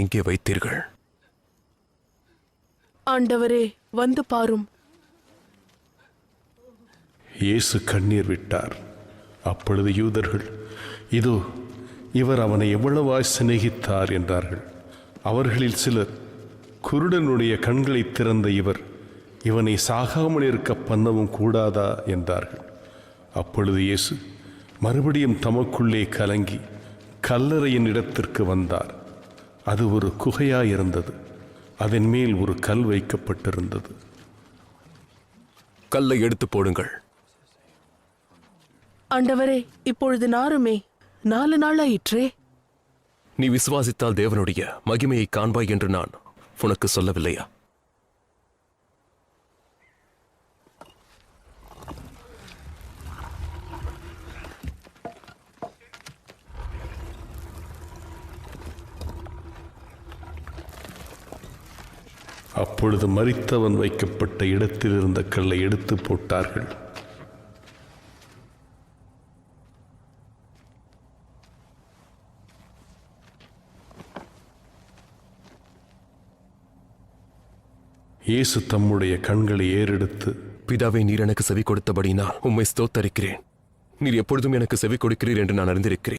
எங்கே வைத்தீர்கள்? ஆண்டவரே, வந்து பாரும். இயேசு கண்ணீர் விட்டார். அப்பொழுது யூதர்கள், இதோ இவர் அவனை எவ்வளவாய் சிநேகித்தார் என்றார்கள். அவர்களில் சிலர், குருடனுடைய கண்களை திறந்த இவனை சாகாமல் இருக்க பண்ணவும் கூடாதா என்றார்கள். அப்பொழுது இயேசு மறுபடியும் தமக்குள்ளே கலங்கி கல்லறையின் இடத்திற்கு வந்தார். அது ஒரு குகையாயிருந்தது. அதன் மேல் ஒரு கல் வைக்கப்பட்டிருந்தது. கல்லை எடுத்து போடுங்கள். ஆண்டவரே, இப்பொழுது நாருமே, 4 நாளாயிற்றே. நீ விசுவாசித்தால் தேவனுடைய மகிமையை காண்பாய் என்று நான் உனக்கு சொல்லவில்லையா? அப்பொழுது மரித்தவன் வைக்கப்பட்ட இடத்தில் இருந்த கல்லை எடுத்து போட்டார்கள். இயேசு தம்முடைய கண்களை ஏறெடுத்து, பிதாவை, நீர் எனக்கு செவி கொடுத்தபடினால் உம்மை ஸ்தோத்தரிக்கிறேன். நீர் எப்பொழுதும் எனக்கு செவி கொடுக்கிறீர் என்று நான் அறிந்திருக்கிறேன்.